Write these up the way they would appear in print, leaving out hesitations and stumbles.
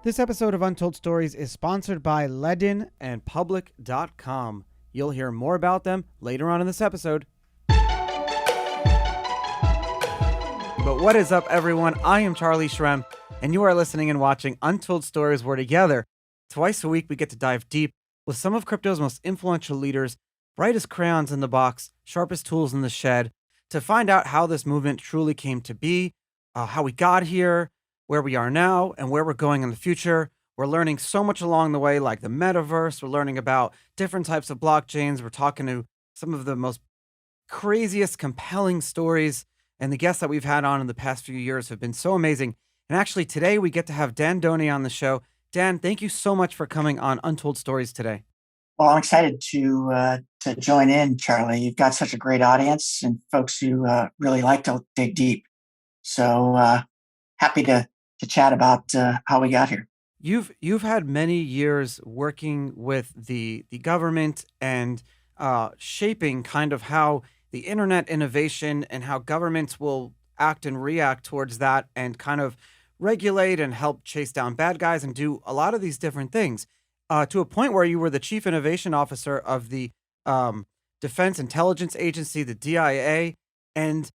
This episode of Untold Stories is sponsored by Ledin and Public.com. You'll hear more about them later on in this episode. But what is up, everyone? I am Charlie Shrem, and you are listening and watching Untold Stories, where together, twice a week, we get to dive deep with some of crypto's most influential leaders, brightest crayons in the box, sharpest tools in the shed, to find out how this movement truly came to be, how we got here, where we are now, and where we're going in the future. We're learning so much along the way, like the metaverse. We're learning about different types of blockchains. We're talking to some of the most craziest, compelling stories. And the guests that we've had on in the past few years have been so amazing. And actually, today we get to have Dan Doney on the show. Dan, thank you so much for coming on Untold Stories today. Well, I'm excited to join in, Charlie. You've got such a great audience and folks who really like to dig deep. So happy to chat about how we got here. You've had many years working with the government and shaping kind of how the internet innovation and how governments will act and react towards that and kind of regulate and help chase down bad guys and do a lot of these different things to a point where you were the chief innovation officer of the Defense Intelligence Agency, the DIA, and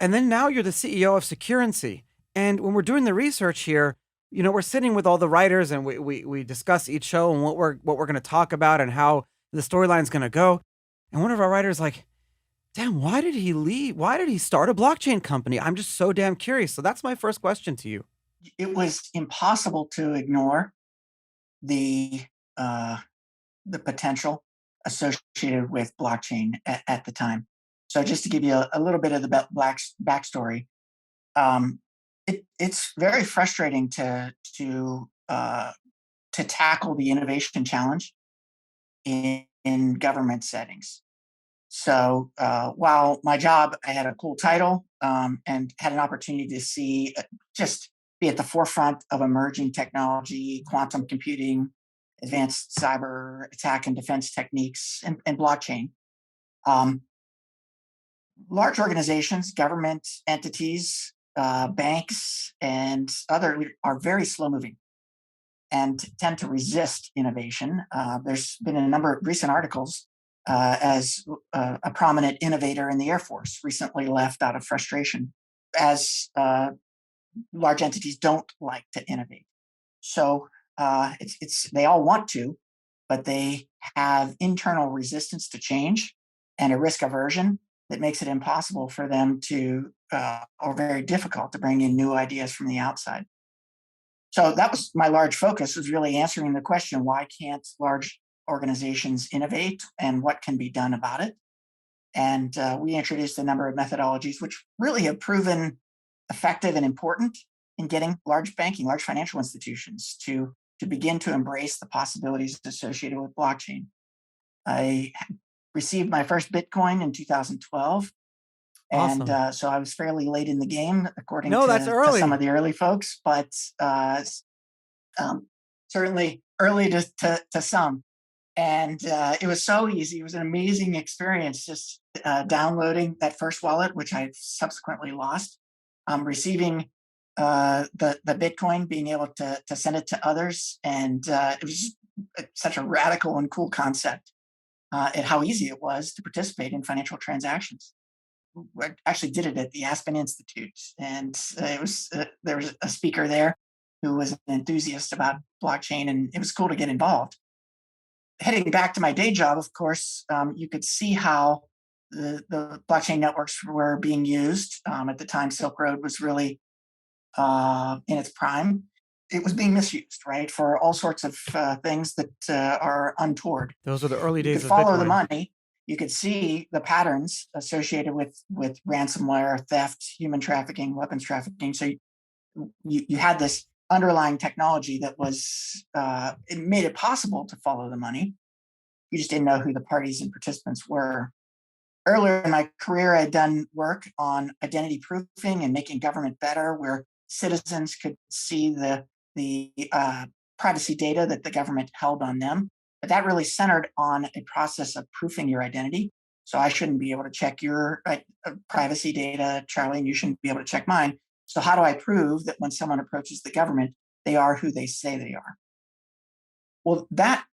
then now you're the CEO of Securrency. And when we're doing the research here, you know, we're sitting with all the writers and we discuss each show and what we're going to talk about and how the storyline's going to go. And one of our writers like, damn, why did he leave? Why did he start a blockchain company? I'm just so damn curious. So that's my first question to you. It was impossible to ignore the potential associated with blockchain at the time. So just to give you a little bit of the backstory, it's very frustrating to tackle the innovation challenge in government settings. So while my job, I had a cool title and had an opportunity to see just be at the forefront of emerging technology, quantum computing, advanced cyber attack and defense techniques, and blockchain. Large organizations, government entities, banks, and other are very slow moving and tend to resist innovation. There's been a number of recent articles as a prominent innovator in the Air Force recently left out of frustration, as large entities don't like to innovate. So it's they all want to, but they have internal resistance to change and a risk aversion that makes it impossible for them to, or very difficult to bring in new ideas from the outside. So that was my large focus, was really answering the question, why can't large organizations innovate and what can be done about it? And we introduced a number of methodologies which really have proven effective and important in getting large banking, large financial institutions to begin to embrace the possibilities associated with blockchain. I received my first Bitcoin in 2012. Awesome. And so I was fairly late in the game, according that's to some of the early folks, but certainly early to some. And it was so easy. It was an amazing experience just downloading that first wallet, which I subsequently lost, receiving the Bitcoin, being able to send it to others. And it was such a radical and cool concept and how easy it was to participate in financial transactions. I actually did it at the Aspen Institute, and it was there was a speaker there who was an enthusiast about blockchain, and it was cool to get involved. Heading back to my day job, of course, you could see how the blockchain networks were being used. At the time, Silk Road was really in its prime. It was being misused, right, for all sorts of things that are untoward. Those are the early days of Bitcoin. You could follow Bitcoin. the money. You could see the patterns associated with ransomware, theft, human trafficking, weapons trafficking. So you had this underlying technology that was it made it possible to follow the money. You just didn't know who the parties and participants were. Earlier in my career, I'd done work on identity proofing and making government better, where citizens could see the privacy data that the government held on them. But that really centered on a process of proofing your identity. So I shouldn't be able to check your privacy data, Charlie, and you shouldn't be able to check mine. So how do I prove that when someone approaches the government, they are who they say they are. Well, that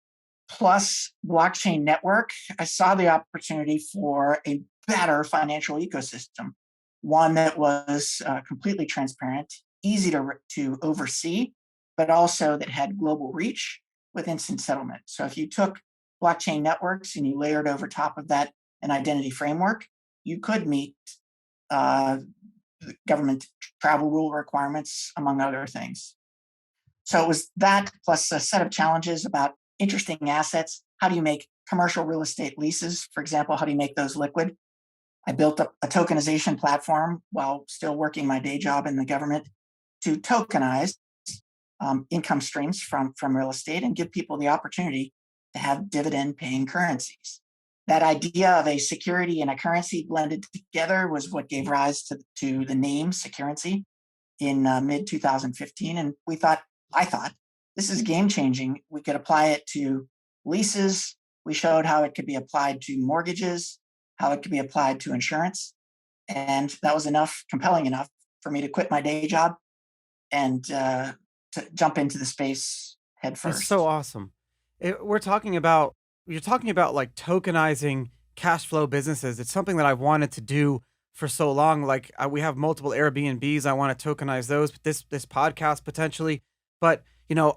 plus blockchain network, I saw the opportunity for a better financial ecosystem, one that was completely transparent, easy to oversee, but also that had global reach with instant settlement. So if you took blockchain networks and you layered over top of that an identity framework, you could meet uh, government travel rule requirements, among other things. So it was that plus a set of challenges about interesting assets. How do you make commercial real estate leases, for example? How do you make those liquid? I built up a tokenization platform while still working my day job in the government to tokenize income streams from real estate and give people the opportunity to have dividend paying currencies. That idea of a security and a currency blended together was what gave rise to the name Securrency in mid 2015. And I thought, this is game changing. We could apply it to leases. We showed how it could be applied to mortgages, how it could be applied to insurance. And that was compelling enough for me to quit my day job and to jump into the space head It's so first. awesome. You're talking about like tokenizing cash flow businesses. It's something that I've wanted to do for so long. Like we have multiple Airbnbs. I want to tokenize those. This podcast potentially, but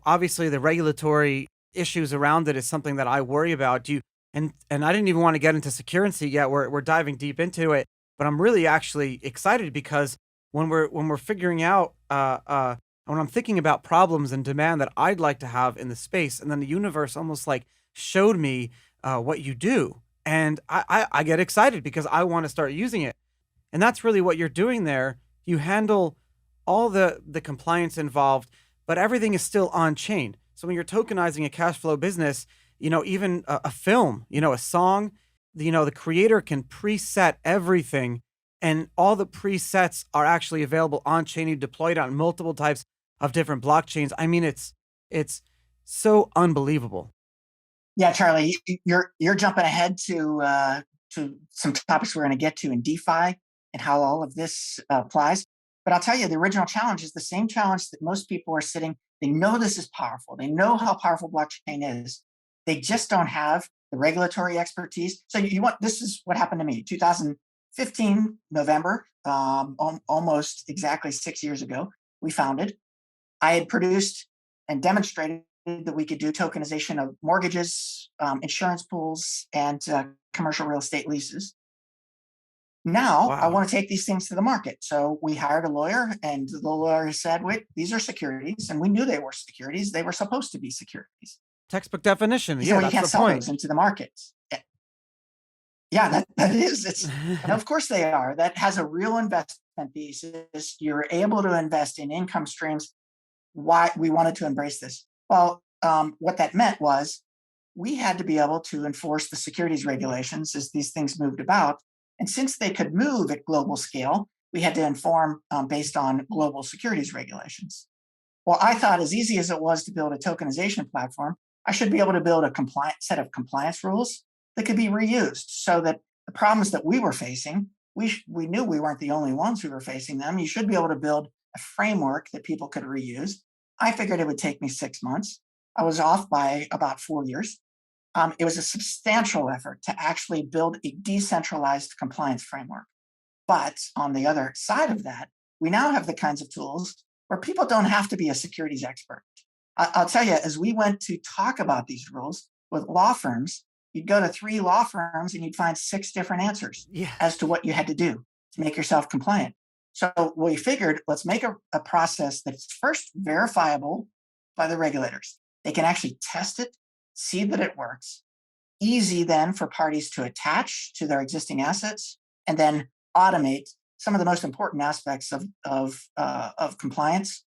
obviously the regulatory issues around it is something that I worry about. And I didn't even want to get into securrency yet. We're diving deep into it, but I'm really actually excited because when we're figuring out when I'm thinking about problems and demand that I'd like to have in the space, and then the universe almost like showed me what you do, and I get excited because I want to start using it, and that's really what you're doing there. You handle all the compliance involved, but everything is still on chain. So when you're tokenizing a cash flow business, even a film, a song, the creator can preset everything, and all the presets are actually available on chain. You deploy it on multiple types of different blockchains. I mean, it's so unbelievable. Yeah, Charlie, you're jumping ahead to some topics we're going to get to in DeFi and how all of this applies. But I'll tell you, the original challenge is the same challenge that most people are sitting. They know this is powerful. They know how powerful blockchain is. They just don't have the regulatory expertise. So this is what happened to me. 2015 November, almost exactly 6 years ago, we founded. I had produced and demonstrated that we could do tokenization of mortgages, insurance pools, and commercial real estate leases. Now I Wow. want to take these things to the market. So we hired a lawyer, and the lawyer said, wait, these are securities. And we knew they were securities. They were supposed to be securities. Textbook definition. He said, Yeah, well, you that's can't the sell point. those into the markets. Yeah, that is. And of course they are. That has a real investment thesis. You're able to invest in income streams. Why we wanted to embrace this? Well, what that meant was we had to be able to enforce the securities regulations as these things moved about. And since they could move at global scale, we had to inform based on global securities regulations. Well, I thought as easy as it was to build a tokenization platform, I should be able to build a compliant set of compliance rules that could be reused so that the problems that we were facing, we knew we weren't the only ones who were facing them. You should be able to build a framework that people could reuse. I figured it would take me 6 months. I was off by about 4 years. It was a substantial effort to actually build a decentralized compliance framework. But on the other side of that, we now have the kinds of tools where people don't have to be a securities expert. I'll tell you, as we went to talk about these rules with law firms, you'd go to 3 law firms and you'd find 6 different answers Yeah. as to what you had to do to make yourself compliant. So we figured, let's make a process that's first verifiable by the regulators. They can actually test it, see that it works. Easy then for parties to attach to their existing assets, and then automate some of the most important aspects of compliance.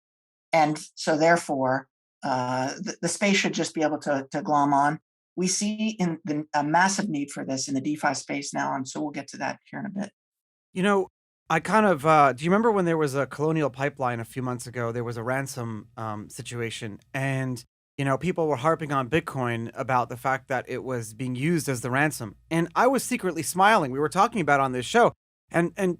And so therefore, the space should just be able to glom on. We see a massive need for this in the DeFi space now, and so we'll get to that here in a bit. You know, I kind of do you remember when there was a Colonial Pipeline a few months ago? There was a ransom situation, and people were harping on Bitcoin about the fact that it was being used as the ransom, and I was secretly smiling. We were talking about it on this show, and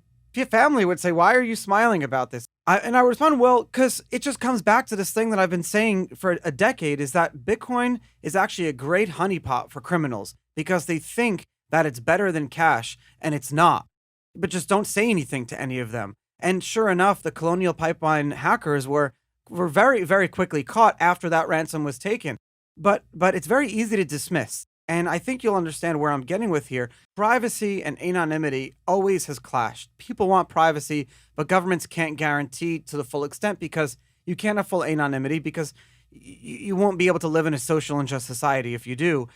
family would say, "Why are you smiling about this?" And I respond, well, because it just comes back to this thing that I've been saying for a decade is that Bitcoin is actually a great honeypot for criminals because they think that it's better than cash and it's not, but just don't say anything to any of them. And sure enough, the Colonial Pipeline hackers were very, very quickly caught after that ransom was taken. But it's very easy to dismiss. And I think you'll understand where I'm getting with here. Privacy and anonymity always has clashed. People want privacy, but governments can't guarantee to the full extent because you can't have full anonymity because you won't be able to live in a social and just society if you do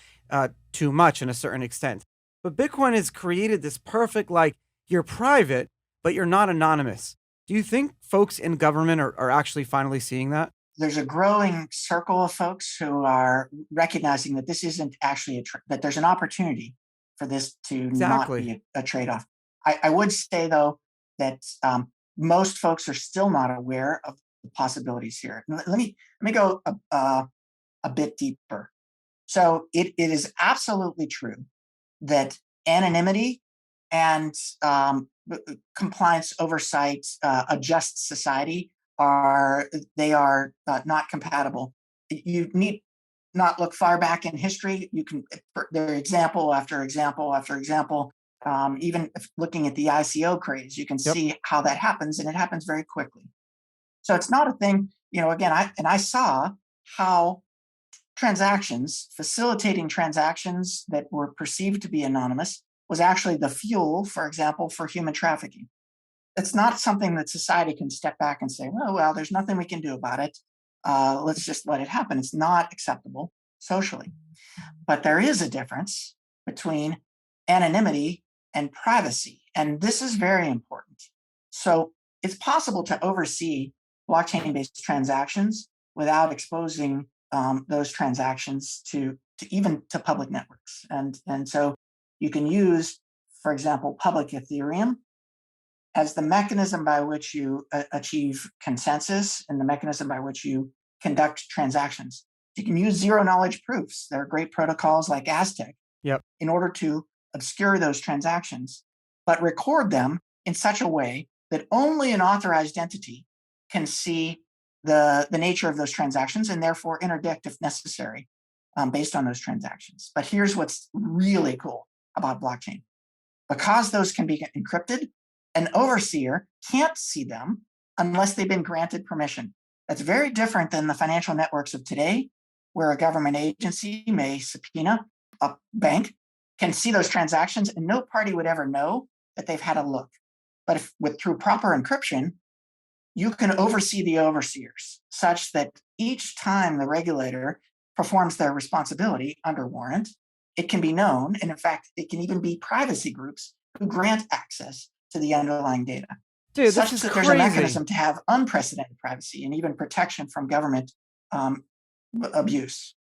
too much in a certain extent. But Bitcoin has created this perfect, like, you're private, but you're not anonymous. Do you think folks in government are actually finally seeing that? There's a growing circle of folks who are recognizing that this isn't actually that there's an opportunity for this to not Exactly. be a trade-off. I would say though that most folks are still not aware of the possibilities here. Let me go a bit deeper. So it is absolutely true that anonymity and compliance oversight, a just society are they are not compatible. You need not look far back in history. You can there are example after example after example. Even if looking at the ICO craze, you can Yep. see how that happens, and it happens very quickly. So it's not a thing. Again, I saw how facilitating transactions that were perceived to be anonymous, was actually the fuel, for example, for human trafficking. It's not something that society can step back and say, well, there's nothing we can do about it. Let's just let it happen. It's not acceptable socially. But there is a difference between anonymity and privacy. And this is very important. So it's possible to oversee blockchain based transactions without exposing those transactions to even to public networks. And so you can use, for example, public Ethereum as the mechanism by which you achieve consensus and the mechanism by which you conduct transactions. You can use zero knowledge proofs. There are great protocols like Aztec Yep. in order to obscure those transactions, but record them in such a way that only an authorized entity can see the nature of those transactions and therefore interdict if necessary based on those transactions. But here's what's really cool about blockchain. Because those can be encrypted, an overseer can't see them unless they've been granted permission. That's very different than the financial networks of today, where a government agency may subpoena a bank, can see those transactions, and no party would ever know that they've had a look. But through proper encryption, you can oversee the overseers such that each time the regulator performs their responsibility under warrant, it can be known. And in fact, it can even be privacy groups who grant access to the underlying data, Dude, this such is that there's a crazy. mechanism to have unprecedented privacy and even protection from government um, abuse.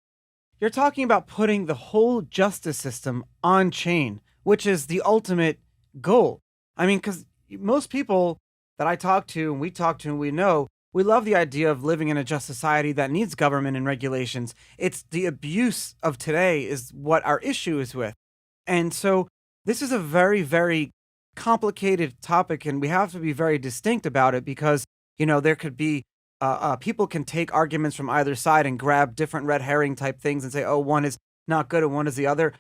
You're talking about putting the whole justice system on chain, which is the ultimate goal. I mean, because most people that I talk to and we talk to and we know, we love the idea of living in a just society that needs government and regulations. It's the abuse of today is what our issue is with. And so this is a very, very complicated topic, and we have to be very distinct about it because, there could be people can take arguments from either side and grab different red herring type things and say, oh, one is not good and one is the other.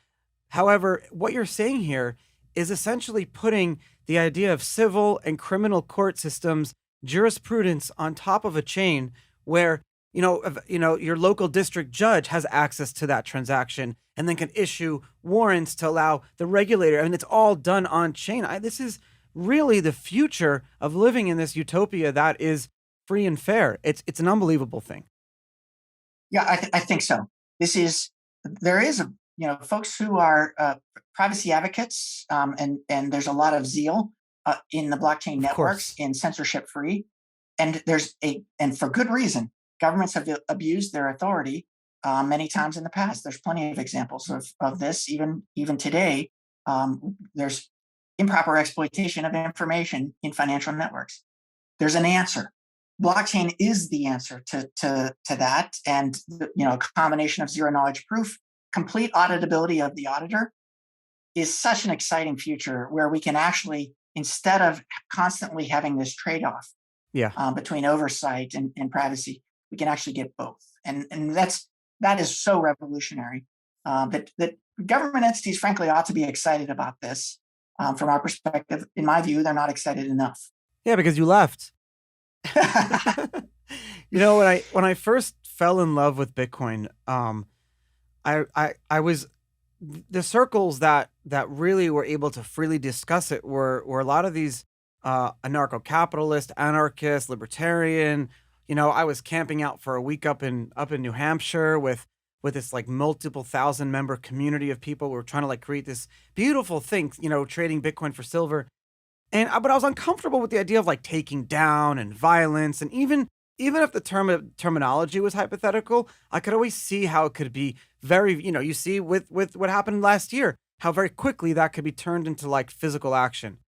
However, what you're saying here is essentially putting the idea of civil and criminal court systems jurisprudence on top of a chain where your local district judge has access to that transaction and then can issue warrants to allow the regulator. I mean, it's all done on chain. This is really the future of living in this utopia that is free and fair. It's an unbelievable thing. Yeah, I think so. There is folks who are privacy advocates, and there's a lot of zeal in the blockchain Of networks course. in censorship free, and for good reason. Governments have abused their authority many times in the past. There's plenty of examples of this, even today. There's improper exploitation of information in financial networks. There's an answer. Blockchain is the answer to that, and a combination of zero knowledge proof, complete auditability of the auditor is such an exciting future where we can actually, instead of constantly having this trade-off Yeah. between oversight and privacy. We can actually get both, and that is so revolutionary that government entities, frankly, ought to be excited about this. From our perspective, in my view, they're not excited enough. Yeah, because you left. When I first fell in love with Bitcoin, I was the circles that really were able to freely discuss it were a lot of these anarcho-capitalist, anarchist, libertarian. I was camping out for a week up in New Hampshire with this like multiple thousand member community of people. We were trying to like create this beautiful thing, trading Bitcoin for silver. But I was uncomfortable with the idea of like taking down and violence, and even if the terminology was hypothetical, I could always see how it could be very, you see with what happened last year, how very quickly that could be turned into like physical action.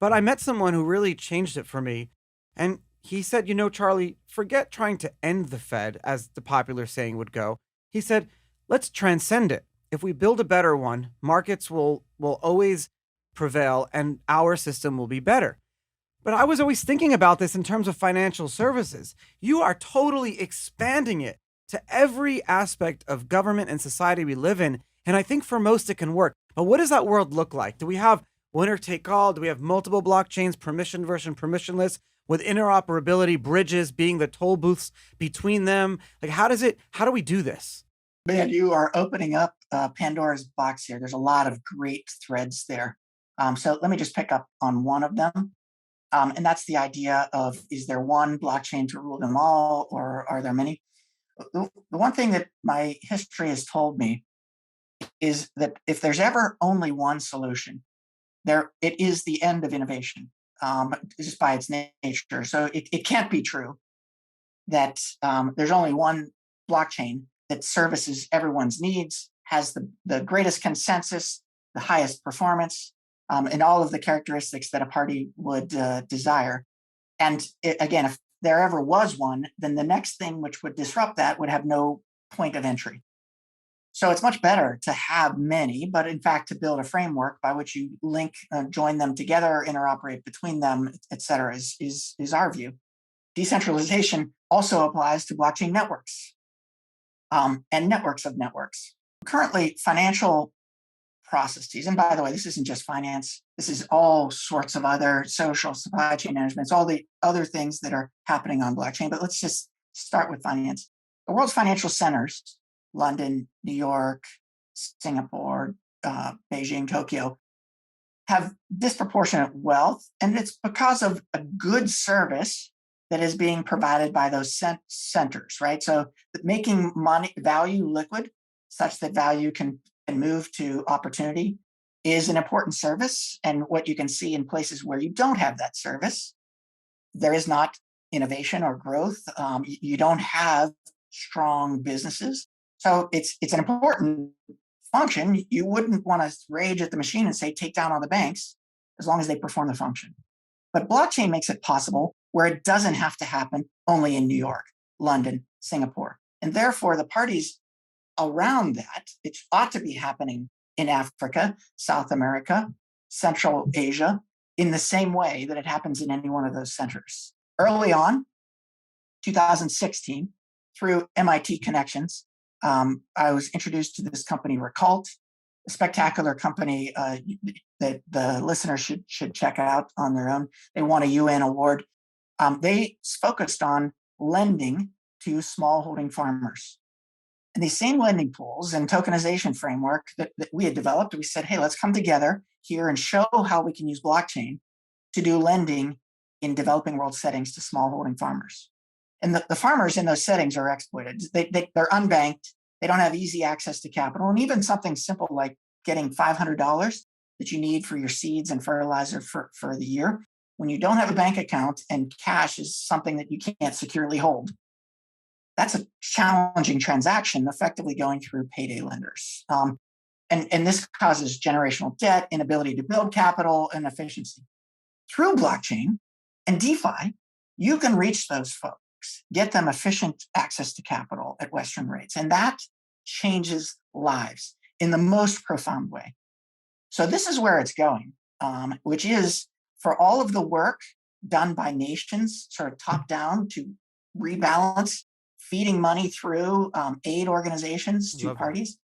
But I met someone who really changed it for me, and he said, Charlie, forget trying to end the Fed, as the popular saying would go. He said, let's transcend it. If we build a better one, markets will always prevail and our system will be better. But I was always thinking about this in terms of financial services. You are totally expanding it to every aspect of government and society we live in. And I think for most it can work. But what does that world look like? Do we have winner take all? Do we have multiple blockchains, permission versus permissionless, with interoperability, bridges being the toll booths between them? Like, how do we do this? Man, you are opening up Pandora's box here. There's a lot of great threads there. So let me just pick up on one of them. And that's the idea of, is there one blockchain to rule them all, or are there many? The one thing that my history has told me is that if there's ever only one solution, it is the end of innovation, just by its nature. So it can't be true that there's only one blockchain that services everyone's needs, has the greatest consensus, the highest performance, and all of the characteristics that a party would desire. And again, if there ever was one, then the next thing which would disrupt that would have no point of entry. So it's much better to have many, but in fact, to build a framework by which you link, join them together, interoperate between them, et cetera, is our view. Decentralization also applies to blockchain networks and networks of networks. Currently, financial processes, and by the way, this isn't just finance, this is all sorts of other social supply chain management, it's all the other things that are happening on blockchain. But let's just start with finance. The world's financial centers, London, New York, Singapore, Beijing, Tokyo, have disproportionate wealth, and it's because of a good service that is being provided by those centers, right? So making value liquid, such that value can move to opportunity, is an important service. And what you can see in places where you don't have that service, there is not innovation or growth. You don't have strong businesses. So it's an important function. You wouldn't want to rage at the machine and say, take down all the banks, as long as they perform the function. But blockchain makes it possible where it doesn't have to happen only in New York, London, Singapore. And therefore, the parties around that, it ought to be happening in Africa, South America, Central Asia, in the same way that it happens in any one of those centers. Early on, 2016, through MIT connections, I was introduced to this company, RegTech, a spectacular company that the listeners should check out on their own. They won a UN award. They focused on lending to smallholding farmers. And these same lending pools and tokenization framework that we had developed, we said, hey, let's come together here and show how we can use blockchain to do lending in developing world settings to smallholding farmers. And the farmers in those settings are exploited. They're unbanked. They don't have easy access to capital. And even something simple like getting $500 that you need for your seeds and fertilizer for the year, when you don't have a bank account and cash is something that you can't securely hold, that's a challenging transaction, effectively going through payday lenders. And this causes generational debt, inability to build capital, and efficiency. Through blockchain and DeFi, you can reach those folks, get them efficient access to capital at Western rates. And that changes lives in the most profound way. So this is where it's going, which is, for all of the work done by nations, sort of top down to rebalance, feeding money through aid organizations to Love that. parties.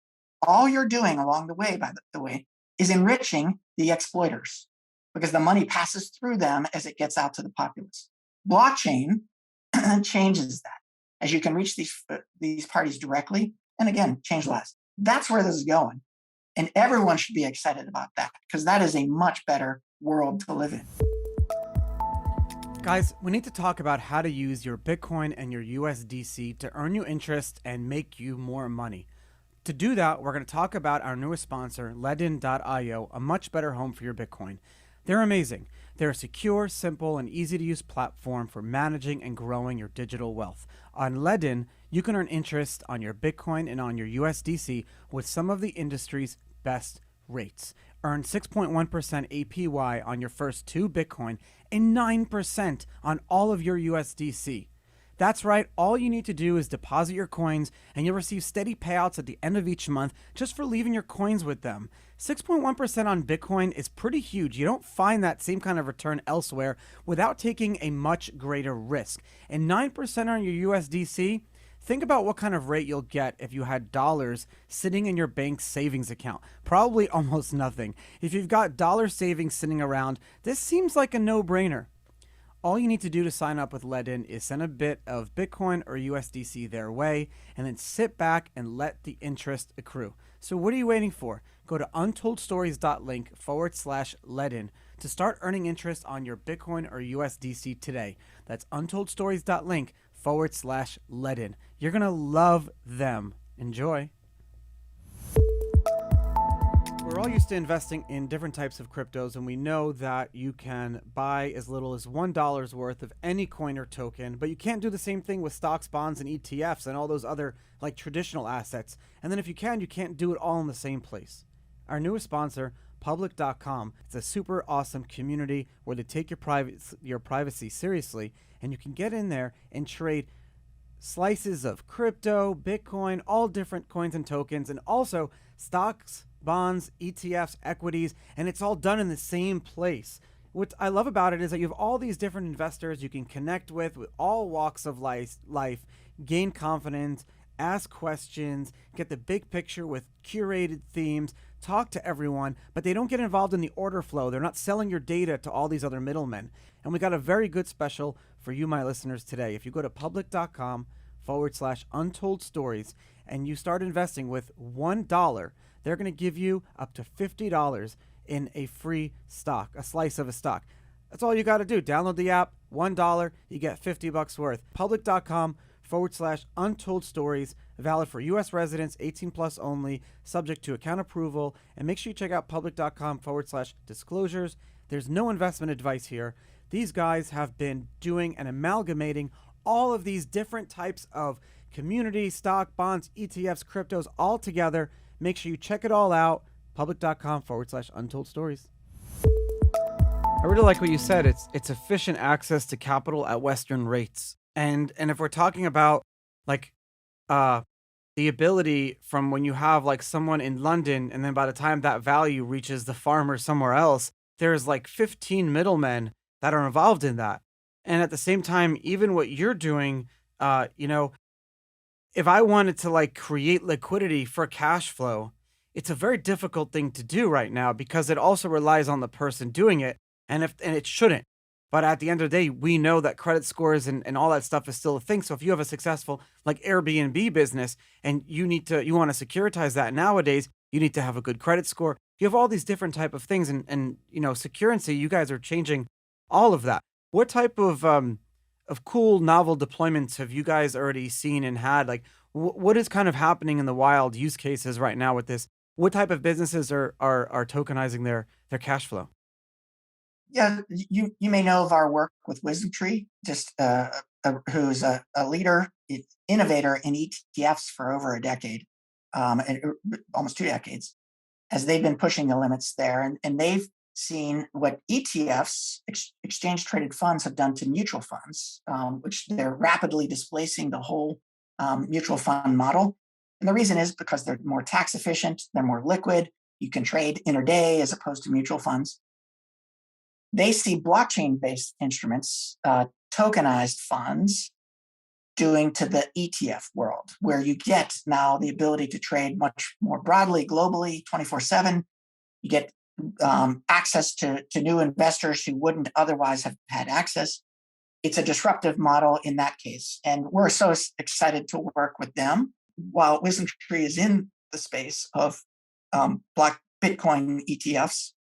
All you're doing along the way, by the way, is enriching the exploiters because the money passes through them as it gets out to the populace. Blockchain changes that, as you can reach these parties directly, and again, change lives. That's where this is going, and everyone should be excited about that because that is a much better world to live in. Guys, we need to talk about how to use your Bitcoin and your USDC to earn you interest and make you more money. To do that, we're going to talk about our newest sponsor, latent.io, a much better home for your Bitcoin. They're amazing. They're a secure, simple, and easy to use platform for managing and growing your digital wealth. On Ledin, you can earn interest on your Bitcoin and on your USDC with some of the industry's best rates. Earn 6.1% APY on your first 2 Bitcoin and 9% on all of your USDC. That's right, all you need to do is deposit your coins and you'll receive steady payouts at the end of each month just for leaving your coins with them. 6.1% on Bitcoin is pretty huge. You don't find that same kind of return elsewhere without taking a much greater risk. And 9% on your USDC, think about what kind of rate you'll get if you had dollars sitting in your bank's savings account. Probably almost nothing. If you've got dollar savings sitting around, this seems like a no-brainer. All you need to do to sign up with Ledin is send a bit of Bitcoin or USDC their way, and then sit back and let the interest accrue. So what are you waiting for? Go to untoldstories.link/Ledin to start earning interest on your Bitcoin or USDC today. That's untoldstories.link/Ledin. You're going to love them. Enjoy. We're all used to investing in different types of cryptos, and we know that you can buy as little as $1 worth of any coin or token, but you can't do the same thing with stocks, bonds, and ETFs and all those other like traditional assets. And then if you can't do it all in the same place. Our newest sponsor, public.com, it's a super awesome community where they take your privacy seriously, and you can get in there and trade slices of crypto, Bitcoin, all different coins and tokens, and also stocks, bonds, ETFs, equities, and it's all done in the same place. What I love about it is that you have all these different investors you can connect with all walks of life, gain confidence, ask questions, get the big picture with curated themes, talk to everyone, but they don't get involved in the order flow. They're not selling your data to all these other middlemen. And we got a very good special for you, my listeners, today. If you go to public.com/untold stories and you start investing with $1, they're going to give you up to $50 in a free stock, a slice of a stock. That's all you got to do. Download the app, $1, you get $50 worth. Public.com/untold stories, valid for U.S. residents, 18 plus only, subject to account approval. And make sure you check out public.com/disclosures. There's no investment advice here. These guys have been doing and amalgamating all of these different types of community, stock, bonds, ETFs, cryptos all together. Make sure you check it all out. Public.com/untold stories. I really like what you said. It's efficient access to capital at Western rates. And if we're talking about like the ability from when you have like someone in London and then by the time that value reaches the farmer somewhere else, there's like 15 middlemen that are involved in that. And at the same time, even what you're doing, if I wanted to like create liquidity for cash flow, it's a very difficult thing to do right now because it also relies on the person doing it, and it shouldn't. But at the end of the day, we know that credit scores and all that stuff is still a thing. So if you have a successful like Airbnb business and you want to securitize that nowadays, you need to have a good credit score. You have all these different type of things, and Securrency, you guys are changing all of that. What type of cool novel deployments have you guys already seen and had? Like, what is kind of happening in the wild use cases right now with this? What type of businesses are tokenizing their cash flow? Yeah, you may know of our work with Wisdom Tree, who's a leader, innovator in ETFs for over a decade, almost 2 decades, as they've been pushing the limits there, and they've seen what ETFs, exchange traded funds, have done to mutual funds, which they're rapidly displacing the whole mutual fund model. And the reason is because they're more tax efficient, they're more liquid, you can trade intraday as opposed to mutual funds. They see blockchain-based instruments, tokenized funds, doing to the ETF world, where you get now the ability to trade much more broadly, globally, 24/7. You get access to new investors who wouldn't otherwise have had access. It's a disruptive model in that case. And we're so excited to work with them. While WisdomTree is in the space of Bitcoin ETFs,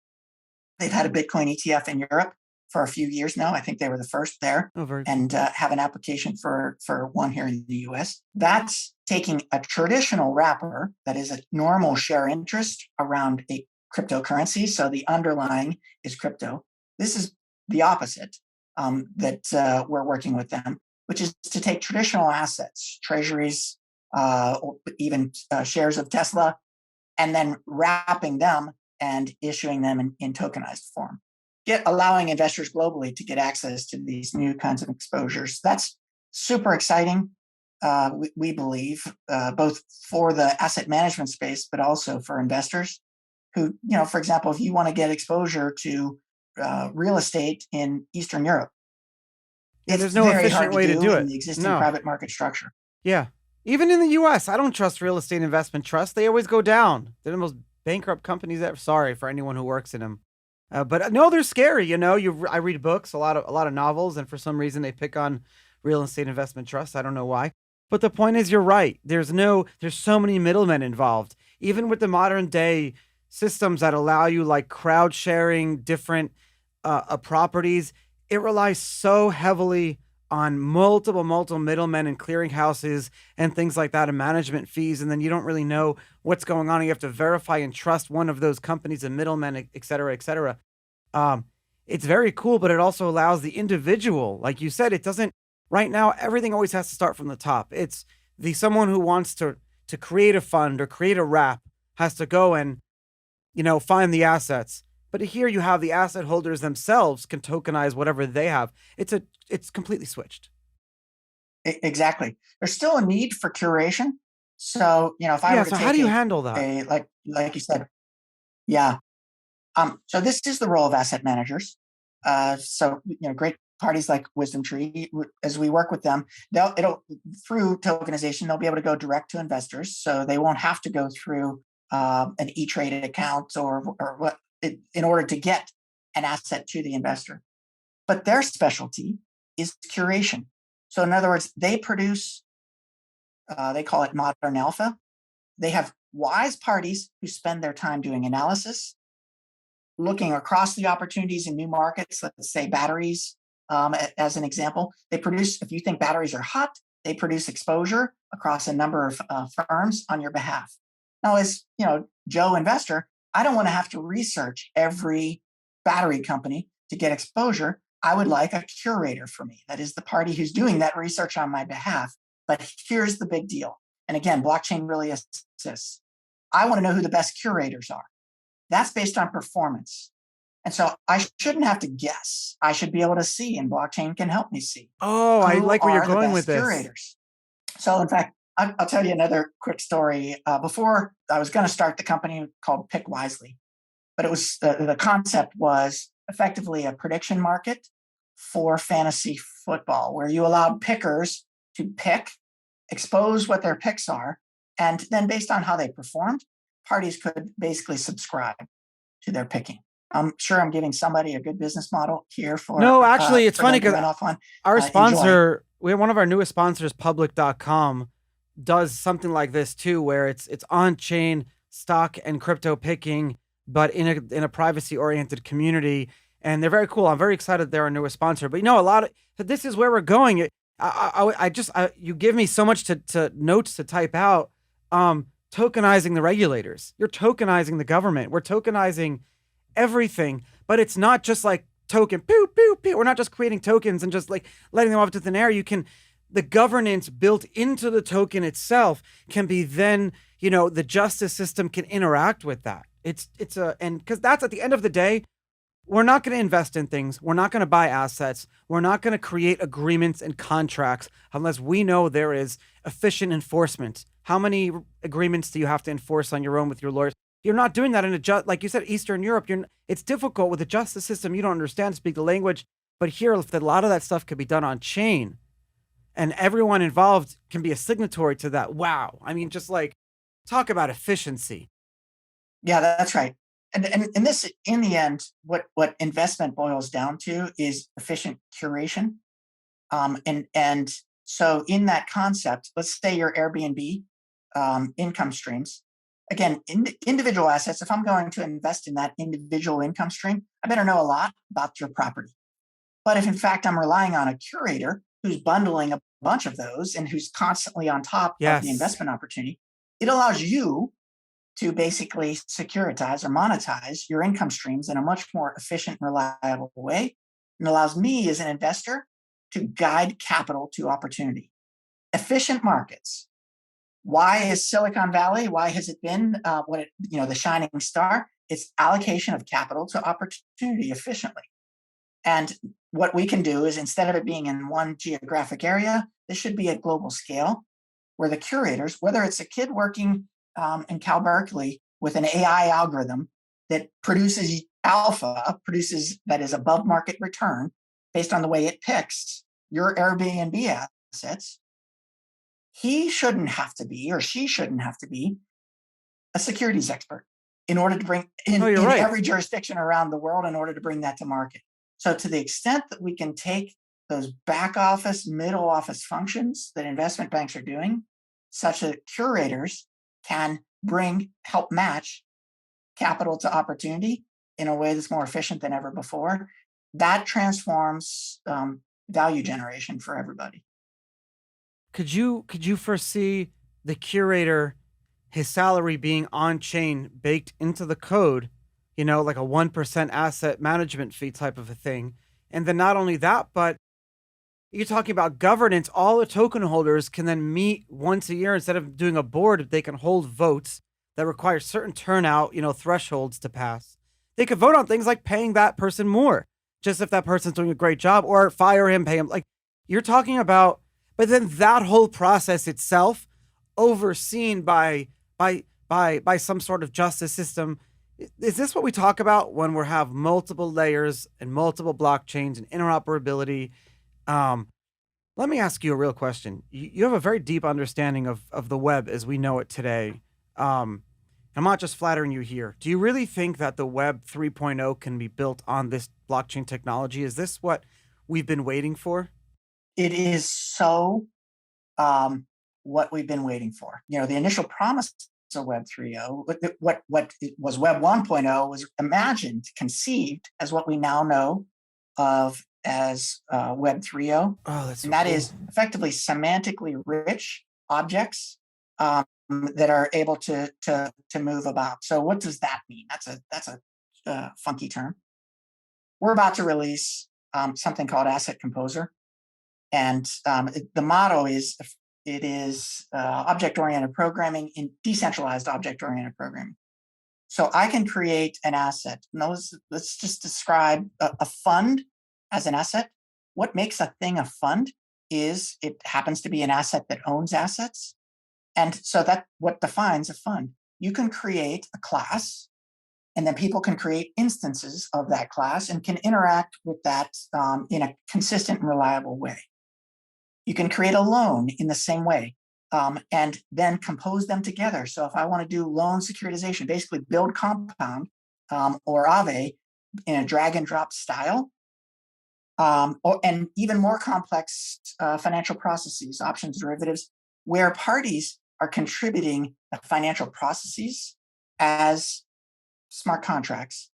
they've had a Bitcoin ETF in Europe for a few years now. I think they were the first there, and have an application for one here in the US. That's taking a traditional wrapper that is a normal share interest around a cryptocurrency. So the underlying is crypto. This is the opposite that we're working with them, which is to take traditional assets, treasuries, or even shares of Tesla, and then wrapping them and issuing them in tokenized form, allowing investors globally to get access to these new kinds of exposures. That's super exciting, we believe, both for the asset management space, but also for investors who, for example, if you want to get exposure to real estate in Eastern Europe, there's no efficient way to do it in the existing private market structure. Yeah. Even in the US, I don't trust real estate investment trusts. They always go down. They're the most bankrupt companies ever. Sorry for anyone who works in them. But no, they're scary. I read books, a lot of novels, and for some reason they pick on real estate investment trusts. I don't know why. But the point is, you're right. There's so many middlemen involved. Even with the modern day systems that allow you like crowd sharing different properties, it relies so heavily on multiple middlemen and clearinghouses and things like that, and management fees. And then you don't really know what's going on. You have to verify and trust one of those companies and middlemen, et cetera, et cetera. It's very cool, but it also allows the individual, like you said, it doesn't, right now, everything always has to start from the top. It's someone who wants to create a fund or create a wrap has to go and, find the assets. But here you have the asset holders themselves can tokenize whatever they have. It's completely switched. Exactly. There's still a need for curation. So, if I were to so how do you handle that? Like you said, yeah. So this is the role of asset managers. So, great parties like WisdomTree, as we work with them, through tokenization, they'll be able to go direct to investors. So they won't have to go through an E-Trade account or what, in order to get an asset to the investor. But their specialty is curation. So in other words, they produce, they call it modern alpha. They have wise parties who spend their time doing analysis, looking across the opportunities in new markets, let's say batteries, as an example. They produce, if you think batteries are hot, they produce exposure across a number of firms on your behalf. Now, as Joe investor, I don't want to have to research every battery company to get exposure. I would like a curator for me. That is the party who's doing that research on my behalf. But here's the big deal. And again, blockchain really assists. I want to know who the best curators are. That's based on performance. And so I shouldn't have to guess. I should be able to see, and blockchain can help me see. Oh, I like where you're going with this. Curators. So in fact, I'll tell you another quick story. Before I was going to start the company called Pick Wisely, but it was the concept was effectively a prediction market for fantasy football, where you allowed pickers to pick, expose what their picks are, and then based on how they performed, parties could basically subscribe to their picking. I'm sure I'm giving somebody a good business model here for. No, actually, it's funny because our sponsor, we have one of our newest sponsors, public.com, does something like this too, where it's on-chain stock and crypto picking, but in a privacy-oriented community, and they're very cool. I'm very excited they're our newest sponsor. But this is where we're going. You give me so much to notes to type out. Tokenizing the regulators, you're tokenizing the government. We're tokenizing everything, but it's not just like token, pew, pew, pew. We're not just creating tokens and just like letting them off to thin air. The governance built into the token itself can be then, the justice system can interact with that. And because that's at the end of the day, we're not going to invest in things. We're not going to buy assets. We're not going to create agreements and contracts unless we know there is efficient enforcement. How many agreements do you have to enforce on your own with your lawyers? You're not doing that in like you said, Eastern Europe. It's difficult with the justice system. You don't understand, speak the language. But here, a lot of that stuff could be done on chain, and everyone involved can be a signatory to that. Wow. I mean, just like talk about efficiency. Yeah, that's right. And this, in the end, what investment boils down to is efficient curation. And so in that concept, let's say your Airbnb income streams. Again, individual assets, if I'm going to invest in that individual income stream, I better know a lot about your property. But if in fact I'm relying on a curator who's bundling a bunch of those and who's constantly on top of the investment opportunity, it allows you to basically securitize or monetize your income streams in a much more efficient and reliable way, and allows me as an investor to guide capital to opportunity. Efficient markets. Why is Silicon Valley? Why has it been the shining star? It's allocation of capital to opportunity efficiently. And what we can do is, instead of it being in one geographic area, this should be at global scale, where the curators, whether it's a kid working in Cal Berkeley with an AI algorithm that produces that is above market return based on the way it picks your Airbnb assets, he shouldn't have to be, or she shouldn't have to be, a securities expert in order to bring in every jurisdiction around the world in order to bring that to market. So to the extent that we can take those back office, middle office functions that investment banks are doing, such that curators can help match capital to opportunity in a way that's more efficient than ever before, that transforms value generation for everybody. Could you foresee the curator, his salary being on chain, baked into the code, like a 1% asset management fee type of a thing? And then not only that, but you're talking about governance. All the token holders can then meet once a year. Instead of doing a board, they can hold votes that require certain turnout, thresholds to pass. They could vote on things like paying that person more, just if that person's doing a great job, or fire him, pay him. Like you're talking about, but then that whole process itself, overseen by some sort of justice system. Is this what we talk about when we have multiple layers and multiple blockchains and interoperability? Let me ask you a real question. You have a very deep understanding of the web as we know it today. I'm not just flattering you here. Do you really think that the web 3.0 can be built on this blockchain technology? Is this what we've been waiting for? It is so what we've been waiting for. The initial promise of Web 3.0, what was Web 1.0, was imagined, conceived as what we now know of as Web 3.0. Oh, that's so and that cool. is effectively semantically rich objects that are able to move about. So what does that mean? That's a funky term. We're about to release something called Asset Composer. And the motto is object-oriented programming in decentralized object-oriented programming. So I can create an asset. Now let's just describe a fund as an asset. What makes a thing a fund is it happens to be an asset that owns assets. And so that's what defines a fund. You can create a class, and then people can create instances of that class and can interact with that in a consistent and reliable way. You can create a loan in the same way, and then compose them together. So if I want to do loan securitization, basically build Compound or Aave in a drag and drop style, and even more complex financial processes, options, derivatives, where parties are contributing financial processes as smart contracts.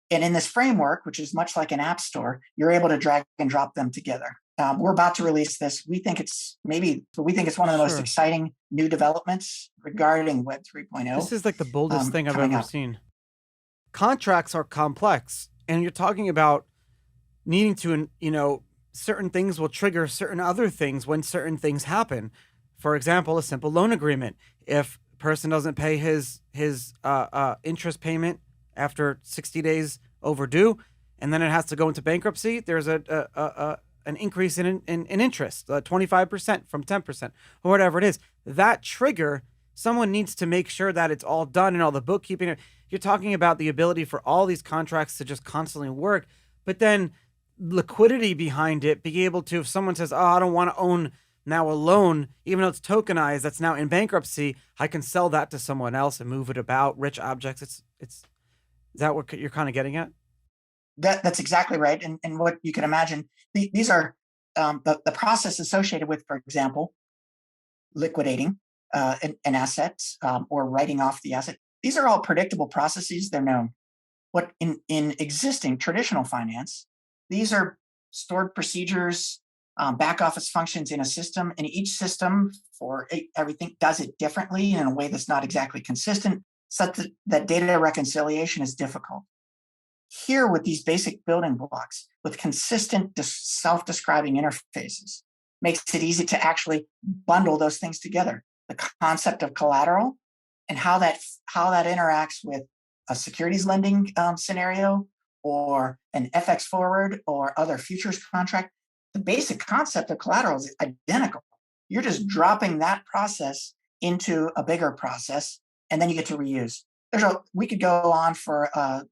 And in this framework, which is much like an app store, you're able to drag and drop them together. We're about to release this. We think it's one of the most exciting new developments regarding Web 3.0. This is like the boldest thing I've ever seen. Contracts are complex, and you're talking about needing to, certain things will trigger certain other things when certain things happen. For example, a simple loan agreement. If a person doesn't pay his interest payment after 60 days overdue, and then it has to go into bankruptcy, there's an increase in interest, 25% from 10%, or whatever it is. That trigger someone needs to make sure that it's all done and all the bookkeeping. You're talking about the ability for all these contracts to just constantly work, but then liquidity behind it, being able to, if someone says, oh, I don't want to own now a loan, even though it's tokenized, that's now in bankruptcy, I can sell that to someone else and move it about, rich objects. Is that what you're kind of getting at? That's exactly right. And what you can imagine, these are the process associated with, for example, liquidating an asset or writing off the asset. These are all predictable processes. They're known. What in existing traditional finance, these are stored procedures, back office functions in a system, and each system for everything does it differently in a way that's not exactly consistent, such that data reconciliation is difficult. Here, with these basic building blocks, with consistent self-describing interfaces, makes it easy to actually bundle those things together. The concept of collateral and how that interacts with a securities lending scenario or an FX forward or other futures contract. The basic concept of collateral is identical. You're just dropping that process into a bigger process, and then you get to reuse. We could go on for a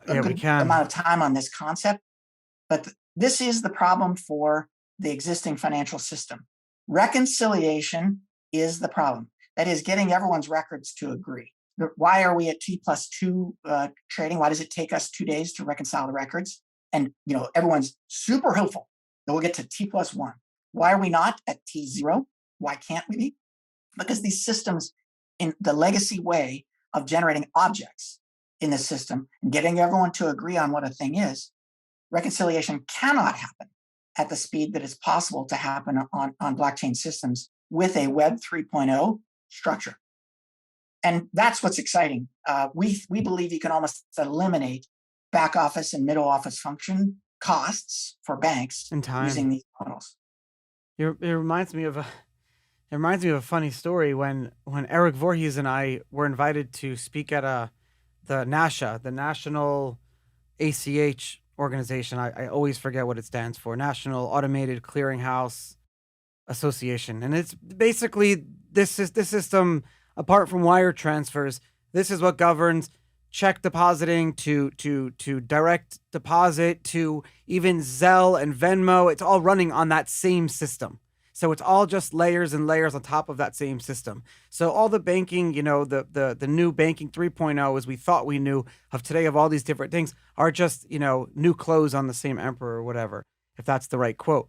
Yeah, we good can. amount of time on this concept, but this is the problem for the existing financial system. Reconciliation is the problem. That is getting everyone's records to agree. Why are we at T+2 trading? Why does it take us 2 days to reconcile the records? And everyone's super hopeful that we'll get to T+1. Why are we not at T0? Why can't we be? Because these systems, in the legacy way of generating objects in the system and getting everyone to agree on what a thing is, reconciliation cannot happen at the speed that is possible to happen on blockchain systems with a Web 3.0 structure. And that's what's exciting. We believe you can almost eliminate back office and middle office function costs for banks In time. using these models. It reminds me of a funny story when Eric Voorhees and I were invited to speak at the NASHA, the National ACH organization. I always forget what it stands for, National Automated Clearinghouse Association. And it's basically this system, apart from wire transfers, this is what governs check depositing to direct deposit to even Zelle and Venmo. It's all running on that same system. So it's all just layers and layers on top of that same system. So all the banking, the new banking 3.0, as we thought we knew of today, of all these different things, are just, new clothes on the same emperor or whatever, if that's the right quote.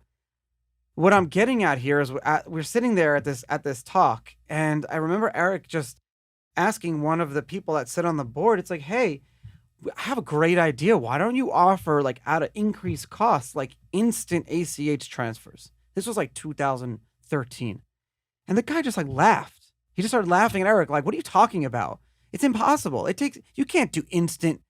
What I'm getting at here is we're sitting there at this talk, and I remember Eric just asking one of the people that sit on the board, it's like, hey, I have a great idea. Why don't you offer, like, at an increased cost, like instant ACH transfers? This was like 2013. And the guy just like laughed. He just started laughing at Eric, like, what are you talking about? It's impossible. You can't do instant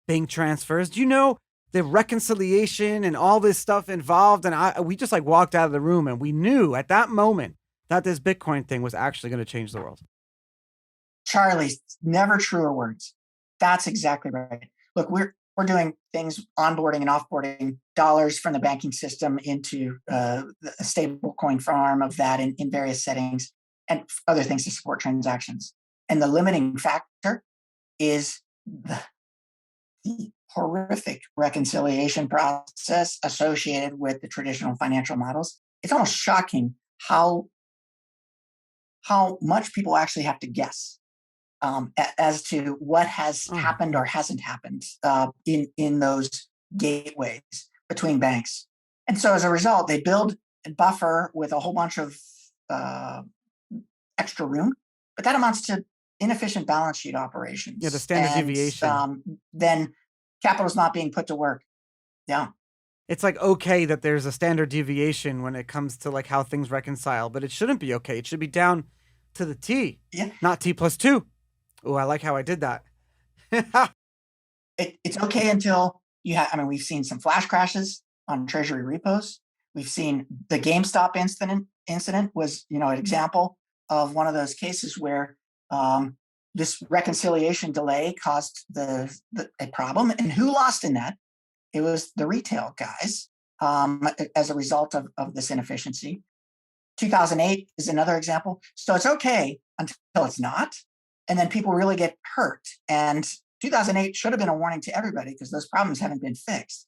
bank transfers. Do you know the reconciliation and all this stuff involved? And we just like walked out of the room, and we knew at that moment that this Bitcoin thing was actually going to change the world. Charlie, never truer words. That's exactly right. Look, we're doing things, onboarding and offboarding dollars from the banking system into a stable coin farm of that in various settings and other things to support transactions. And the limiting factor is the horrific reconciliation process associated with the traditional financial models. It's almost shocking how much people actually have to guess as to what has happened or hasn't happened in those gateways between banks. And so as a result, they build a buffer with a whole bunch of extra room, but that amounts to inefficient balance sheet operations. Yeah, the standard deviation. Then capital is not being put to work. Yeah. It's like okay that there's a standard deviation when it comes to like how things reconcile, but it shouldn't be okay. It should be down to the T, not T+2. Oh, I like how I did that. It's okay until you have, we've seen some flash crashes on treasury repos. We've seen the GameStop incident was, an example of one of those cases where this reconciliation delay caused a problem. And who lost in that? It was the retail guys as a result of this inefficiency. 2008 is another example. So it's okay until it's not. And then people really get hurt. And 2008 should have been a warning to everybody because those problems haven't been fixed.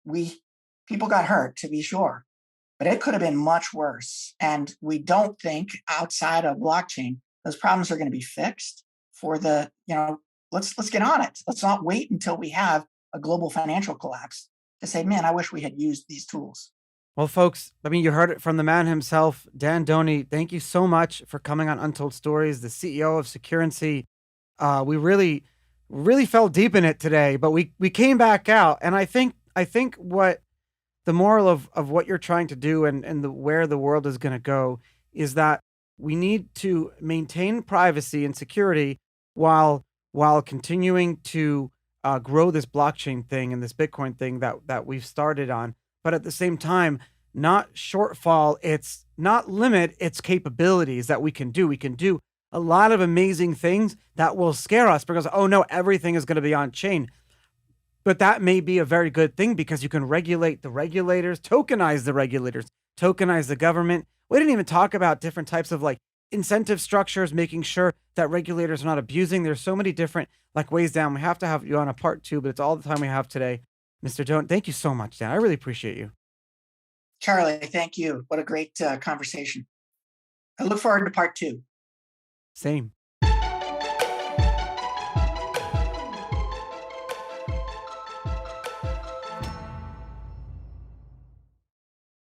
We People got hurt, to be sure, but it could have been much worse. And we don't think outside of blockchain those problems are going to be fixed for the, let's get on it. Let's not wait until we have a global financial collapse to say, man, I wish we had used these tools. Well, folks, I mean, you heard it from the man himself, Dan Doney. Thank you so much for coming on Untold Stories, the CEO of Securrency. We really fell deep in it today, but we came back out, and I think what the moral of what you're trying to do and where the world is going to go is that we need to maintain privacy and security while continuing to grow this blockchain thing and this Bitcoin thing that we've started on, but at the same time, not shortfall its not limit its capabilities that we can do. We can do a lot of amazing things that will scare us because, oh no, everything is going to be on chain. But that may be a very good thing because you can regulate the regulators, tokenize the regulators, tokenize the government. We didn't even talk about different types of like incentive structures, making sure that regulators are not abusing. There's so many different like ways down. We have to have you on a part two, but it's all the time we have today. Mr. Don't, thank you so much, Dan. I really appreciate you. Charlie, thank you. What a great conversation. I look forward to part two. Same.